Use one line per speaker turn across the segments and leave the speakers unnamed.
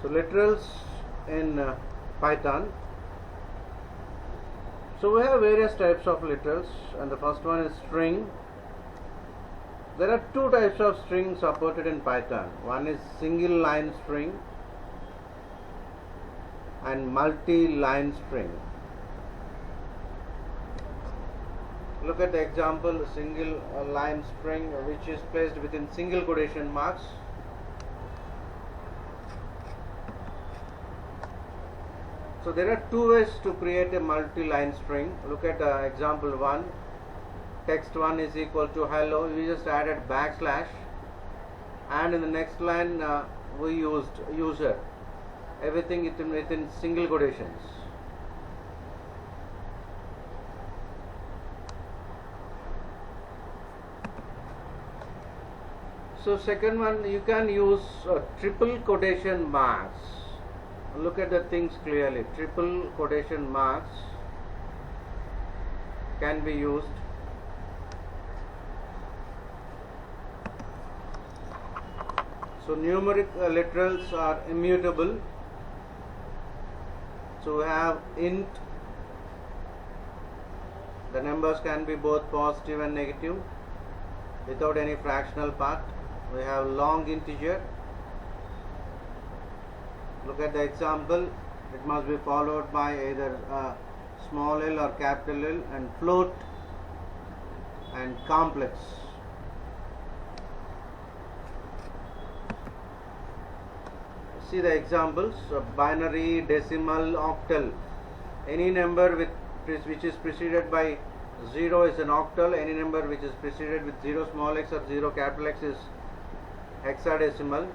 So literals in Python. So we have various types of literals, and the first one is string. There are two types of strings supported in Python. One is single line string and multi-line string. Look at the example, single line string which is placed within single quotation marks. So there are two ways to create a multi-line string. Look at example 1. Text 1 is equal to hello. We just added backslash, and in the next line we used user. Everything within single quotations. So second one, you can use triple quotation marks. Look at the things clearly. Triple quotation marks can be used. So numeric literals are immutable. So we have int. The numbers can be both positive and negative without any fractional part. We have long integer. Look at the example. It must be followed by either small l or capital L, and float and complex. See the examples: binary, decimal, octal. Any number which is preceded by 0 is an octal. Any number which is preceded with 0 small x or 0 capital X is hexadecimal.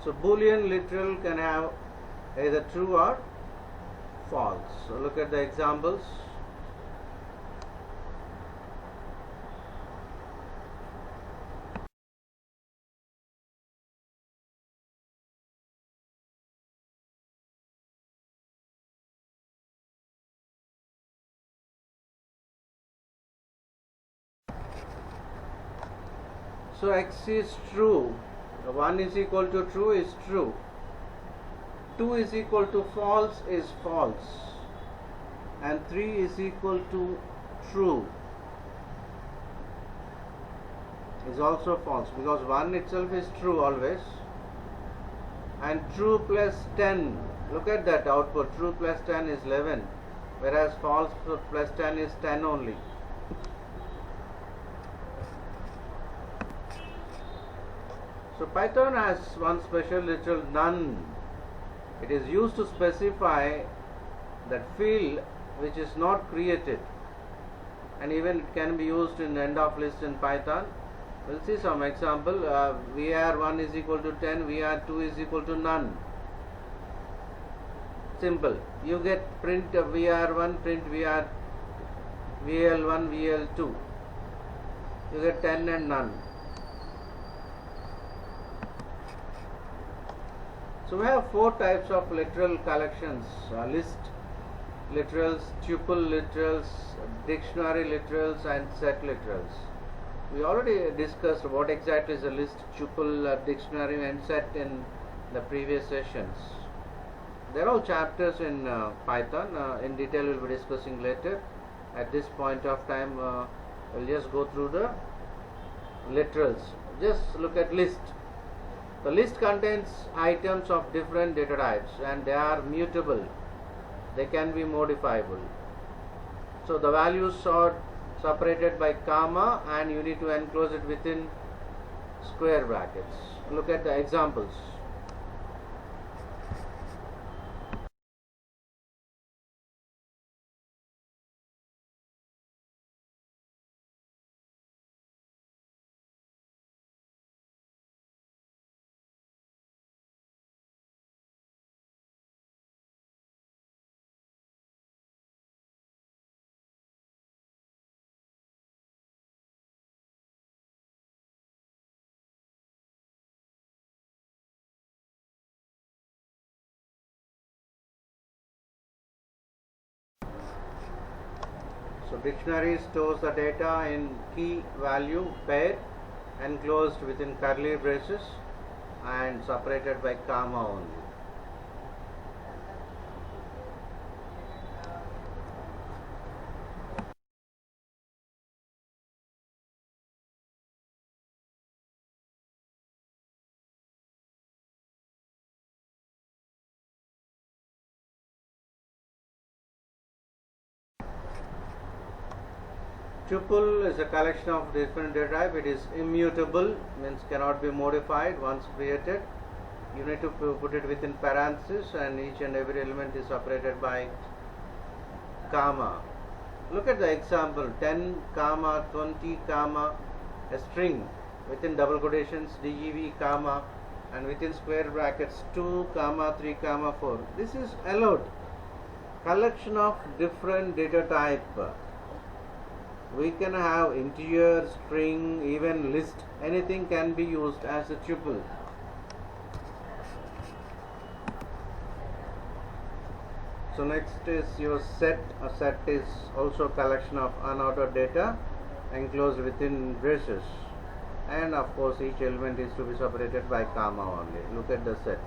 So Boolean literal can have either true or false. So look at the examples. So x is true. 1 is equal to true is true. 2 is equal to false is false. And 3 is equal to true is also false, because 1 itself is true always. And true plus 10. Look at that output. True plus 10 is 11. Whereas false plus 10 is 10 only. So Python has one special literal, none. It is used to specify that field which is not created, and even it can be used in end of list in Python. We'll see some example. var1 is equal to 10, var2 is equal to none. Simple. You get print var1, print var, val1, val2. You get 10 and none. So we have four types of literal collections: list literals, tuple literals, dictionary literals, and set literals. We already discussed what exactly is a list, tuple, dictionary, and set in the previous sessions. There are all chapters in Python. In detail we'll be discussing later. At this point of time, we'll just go through the literals. Just look at list. The list contains items of different data types, and they are mutable. They can be modifiable. So the values are separated by comma, and you need to enclose it within square brackets. Look at the examples. dictionary stores the data in key value pair enclosed within curly braces and separated by comma only. Tuple is a collection of different data type. It is immutable, means cannot be modified once created. You need to put it within parentheses, and each and every element is separated by comma. Look at the example: 10, comma, 20, comma, a string within double quotations, DEV, comma, and within square brackets 2, comma, 3, comma, 4. This is allowed. Collection of different data type. We can have integer, string, even list. Anything can be used as a tuple. So next is your set. A set is also a collection of unordered data enclosed within braces, and of course each element is to be separated by comma only. Look at the set.